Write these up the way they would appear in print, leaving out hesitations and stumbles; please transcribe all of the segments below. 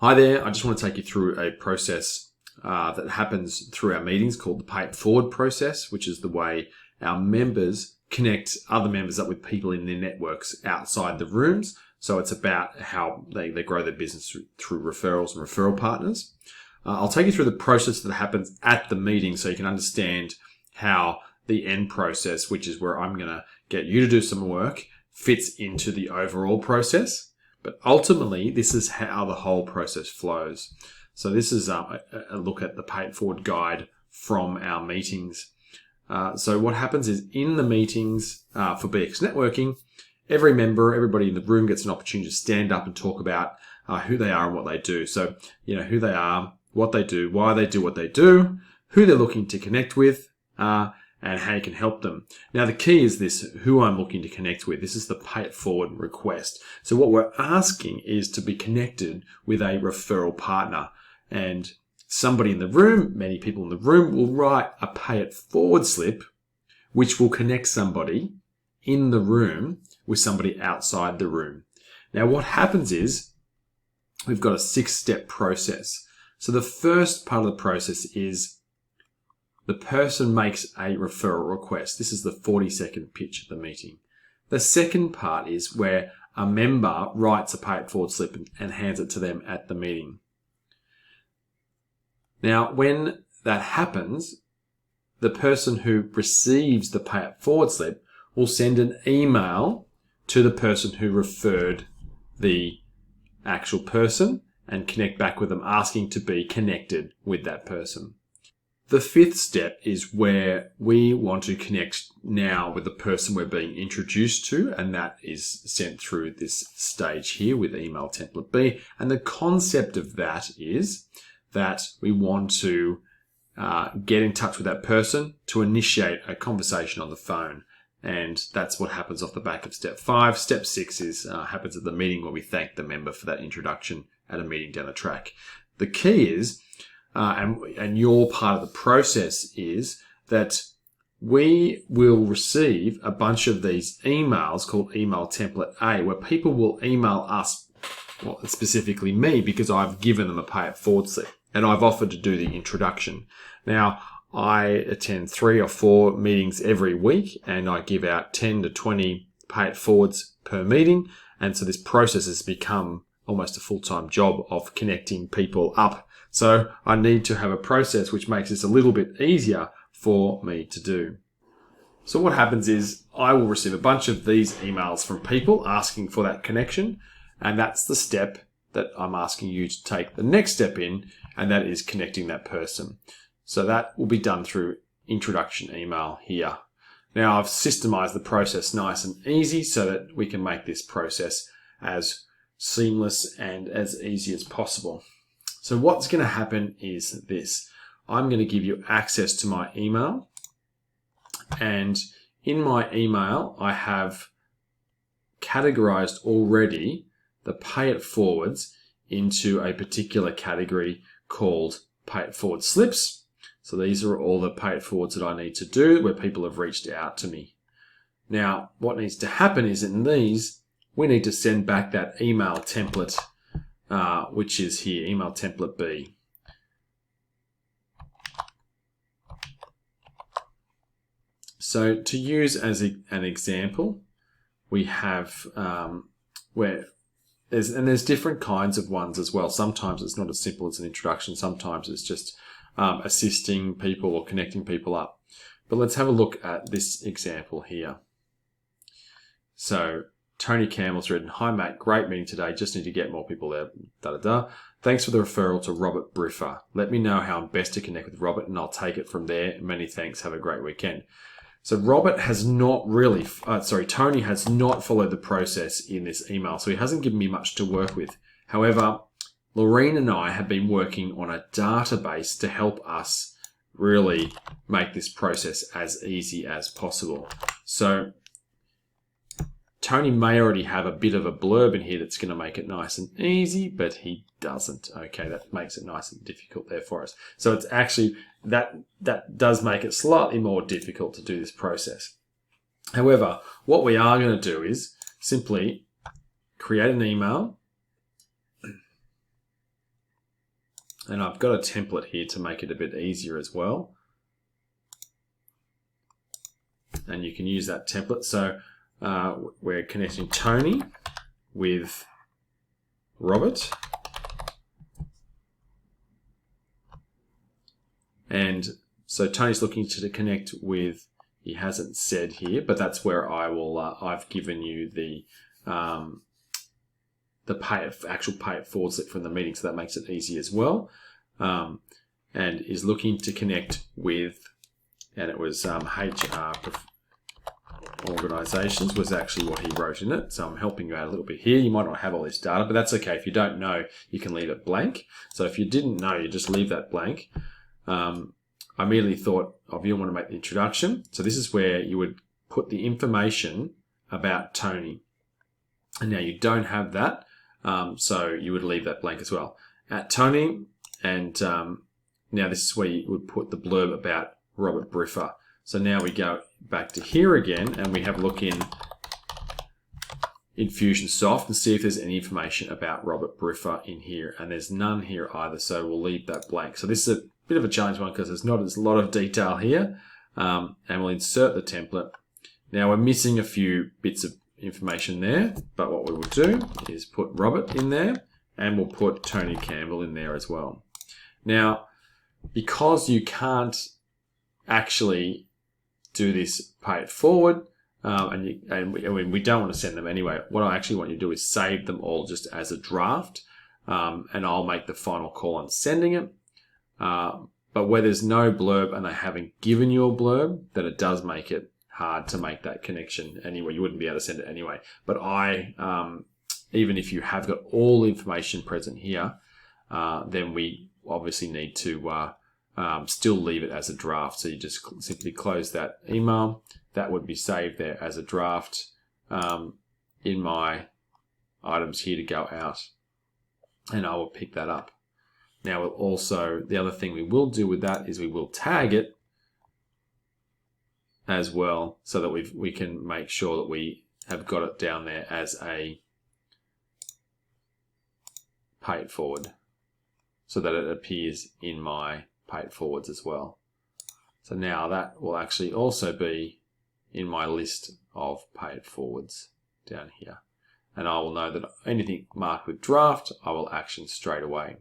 Hi there, I just want to take you through a process that happens through our meetings called the pay it forward process, which is the way our members connect other members up with people in their networks outside the rooms. So it's about how they grow their business through referrals and referral partners. I'll take you through the process that happens at the meeting so you can understand how the end process, which is where I'm going to get you to do some work, fits into the overall process. But ultimately, this is how the whole process flows. So this is a look at the Pay It Forward guide from our meetings. So what happens is in the meetings for BX Networking, every member, everybody in the room gets an opportunity to stand up and talk about who they are and what they do. So, who they are, what they do, why they do what they do, who they're looking to connect with, and how you can help them. Now, the key is this, who I'm looking to connect with. This is the Pay It Forward request. So what we're asking is to be connected with a referral partner. And somebody in the room, many people in the room, will write a Pay It Forward slip, which will connect somebody in the room with somebody outside the room. Now, what happens is we've got a 6-step process. So the first part of the process is the person makes a referral request. This is the 40-second pitch at the meeting. The second part is where a member writes a Pay It Forward slip and hands it to them at the meeting. Now, when that happens, the person who receives the Pay It Forward slip will send an email to the person who referred the actual person and connect back with them, asking to be connected with that person. The 5th step is where we want to connect now with the person we're being introduced to, and that is sent through this stage here with email template B. And the concept of that is that we want to get in touch with that person to initiate a conversation on the phone. And that's what happens off the back of step 5. Step 6 is happens at the meeting where we thank the member for that introduction at a meeting down the track. The key is, and your part of the process is that we will receive a bunch of these emails called email template A, where people will email us, well, specifically me, because I've given them a Pay It Forward slip and I've offered to do the introduction. Now, I attend 3 or 4 meetings every week and I give out 10 to 20 Pay It Forwards per meeting. And so this process has become almost a full-time job of connecting people up. So I need to have a process which makes this a little bit easier for me to do. So what happens is I will receive a bunch of these emails from people asking for that connection. And that's the step that I'm asking you to take the next step in, and that is connecting that person. So that will be done through introduction email here. Now I've systemized the process nice and easy so that we can make this process as seamless and as easy as possible. So what's going to happen is this. I'm going to give you access to my email. And in my email, I have categorized already the Pay It Forwards into a particular category called Pay It Forward slips. So these are all the Pay It Forwards that I need to do where people have reached out to me. Now, what needs to happen is in these, we need to send back that email template which is here, email template B. So to use as an example, we have where there's different kinds of ones as well. Sometimes it's not as simple as an introduction. Sometimes it's just assisting people or connecting people up. But let's have a look at this example here. So Tony Campbell's written, "Hi mate, great meeting today. Just need to get more people there. Thanks for the referral to Robert Briffer. Let me know how I'm best to connect with Robert and I'll take it from there. Many thanks. Have a great weekend." So Robert has not really, Tony has not followed the process in this email. So he hasn't given me much to work with. However, Lorene and I have been working on a database to help us really make this process as easy as possible. So Tony may already have a bit of a blurb in here that's going to make it nice and easy, but he doesn't. Okay, that makes it nice and difficult there for us. So it's actually, that does make it slightly more difficult to do this process. However, what we are going to do is simply create an email And I've got a template here to make it a bit easier as well. And you can use that template. So we're connecting Tony with Robert. And so Tony's looking to connect with, he hasn't said here, but that's where I will, I've given you the actual pay it forward slip from the meeting, so that makes it easy as well. And is looking to connect with, and it was HR organisations was actually what he wrote in it. So I'm helping you out a little bit here. You might not have all this data, but that's okay. If you don't know, you can leave it blank. So if you didn't know, you just leave that blank. I immediately thought of you want to make the introduction. So this is where you would put the information about Tony. And now you don't have that. So you would leave that blank as well. At Tony, and now this is where you would put the blurb about Robert Briffa. So now we go back to here again, and we have a look in Infusionsoft and see if there's any information about Robert Briffa in here. And there's none here either, so we'll leave that blank. So this is a bit of a challenge one because there's a lot of detail here. And we'll insert the template. Now we're missing a few bits of information there, but what we will do is put Robert in there, and we'll put Tony Campbell in there as well. Now, because you can't actually do this pay it forward, and we don't want to send them anyway, what I actually want you to do is save them all just as a draft, and I'll make the final call on sending it. But where there's no blurb and they haven't given you a blurb, then it does make it hard to make that connection anyway. You wouldn't be able to send it anyway. But even if you have got all the information present here, then we obviously need to still leave it as a draft. So you just simply close that email. That would be saved there as a draft in my items here to go out. And I will pick that up. Now we'll also, the other thing we will do with that is we will tag it as well, so that we can make sure that we have got it down there as a pay it forward, so that it appears in my pay it forwards as well. So now that will actually also be in my list of pay it forwards down here. And I will know that anything marked with draft, I will action straight away.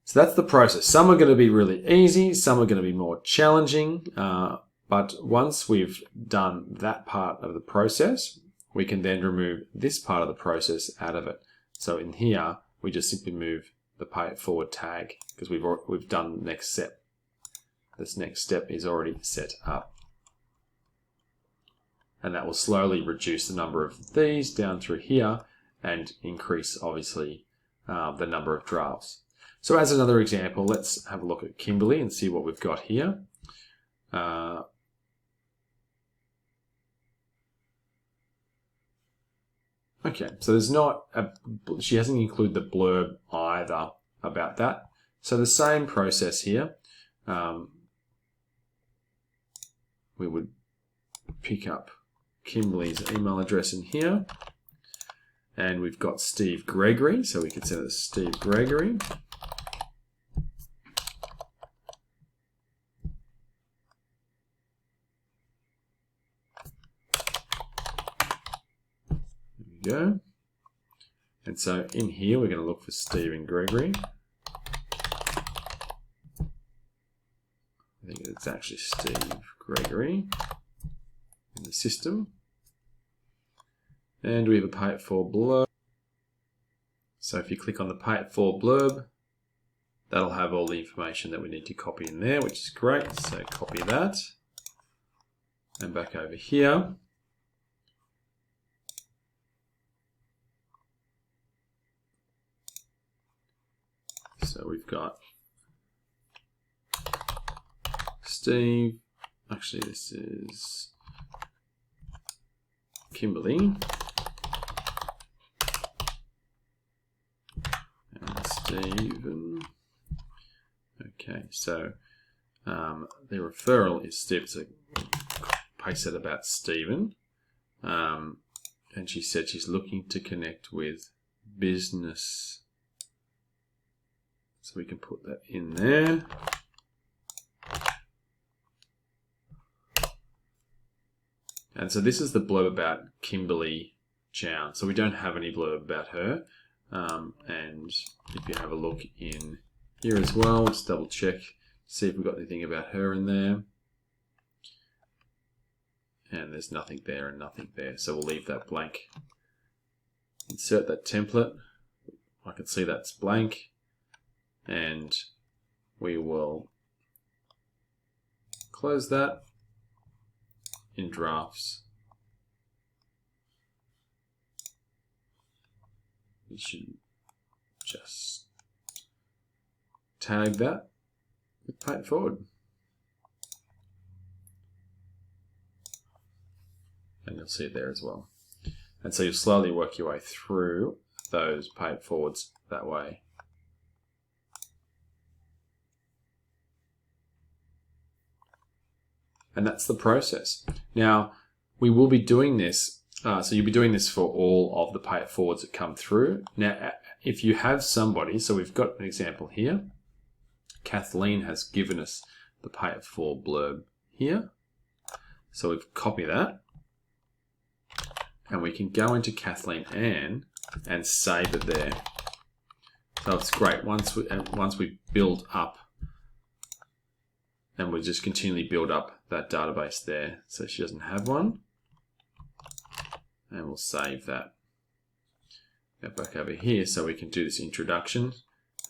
So that's the process. Some are going to be really easy, some are going to be more challenging. But once we've done that part of the process, we can then remove this part of the process out of it. So in here, we just simply move the pay it forward tag because we've done the next step. This next step is already set up. And that will slowly reduce the number of these down through here and increase, obviously, the number of drafts. So as another example, let's have a look at Kimberly and see what we've got here. Okay, so there's not she hasn't included the blurb either about that. So the same process here. We would pick up Kimberly's email address in here. And we've got Steve Gregory, so we can send it to Steve Gregory. Go. And so in here we're going to look for Stephen Gregory. I think it's actually Steve Gregory in the system. And we have a pay it forward blurb. So if you click on the pay it forward blurb, that'll have all the information that we need to copy in there, which is great. So copy that. And back over here. So we've got Steve, actually this is Kimberly, and Stephen. Okay, so the referral is Steve, so paste that about Stephen. And she said she's looking to connect with business. So we can put that in there. And so this is the blurb about Kimberly Chow. So we don't have any blurb about her. And if you have a look in here as well, just double check, see if we've got anything about her in there. And there's nothing there and nothing there. So we'll leave that blank. Insert that template. I can see that's blank. And we will close that in drafts. We should just tag that with Pay It Forward. And you'll see it there as well. And so you'll slowly work your way through those Pay It Forwards that way. And that's the process. Now, we will be doing this, so you'll be doing this for all of the Pay It Forwards that come through. Now, if you have somebody, so we've got an example here. Kathleen has given us the Pay It Forward blurb here. So we've copied that. And we can go into Kathleen Ann and save it there. So it's great. Once we build up, and we just continually build up that database there. So she doesn't have one. And we'll save that. Go back over here so we can do this introduction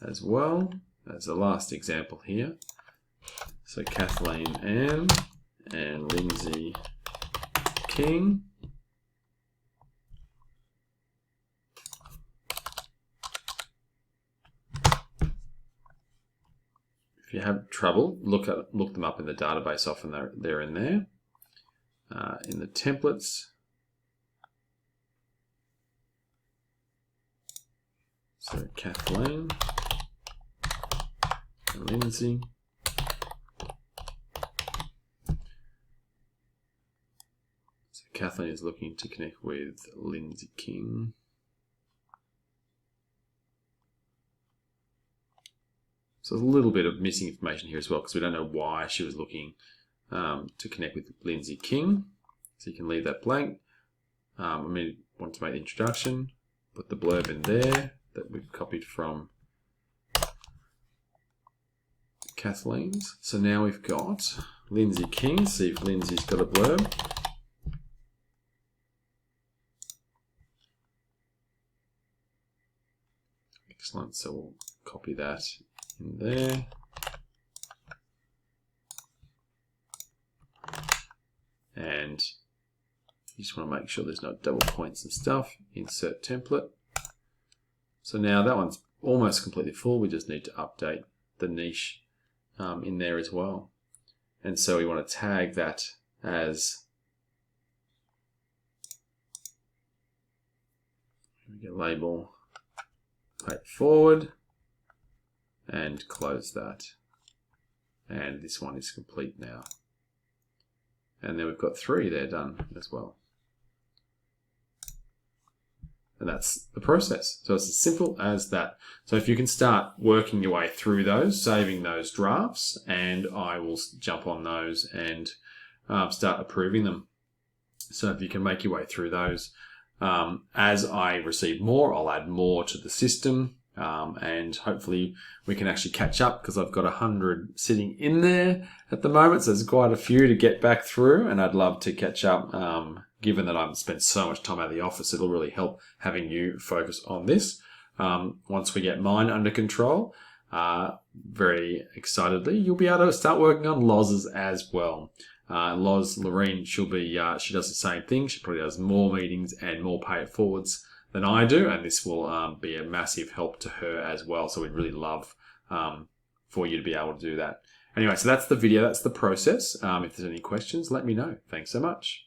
as well. That's the last example here. So Kathleen Ann and Lindsay King. If you have trouble, look them up in the database. Often they're in there. In the templates. So Kathleen and Lindsay. So Kathleen is looking to connect with Lindsay King. So there's a little bit of missing information here as well because we don't know why she was looking to connect with Lindsay King. So you can leave that blank. I want to make the introduction, put the blurb in there that we've copied from Kathleen's. So now we've got Lindsay King. See if Lindsay's got a blurb. Excellent. So we'll copy that in there. And you just want to make sure there's no double points and stuff. Insert template. So now that one's almost completely full. We just need to update the niche in there as well. And so we want to tag that as, we get label, Pay It Forward, and close that. And this one is complete now. And then we've got 3 there done as well. And that's the process. So it's as simple as that. So if you can start working your way through those, saving those drafts, and I will jump on those and start approving them. So if you can make your way through those, as I receive more, I'll add more to the system. And hopefully we can actually catch up because I've got 100 sitting in there at the moment. So there's quite a few to get back through, and I'd love to catch up. Given that I've spent so much time out of the office, it'll really help having you focus on this. Once we get mine under control, very excitedly, you'll be able to start working on Loz's as well. Loz, Lorene, she does the same thing. She probably does more meetings and more Pay It Forwards than I do, and this will be a massive help to her as well. So we'd really love for you to be able to do that. Anyway, so that's the video, that's the process. If there's any questions, let me know. Thanks so much.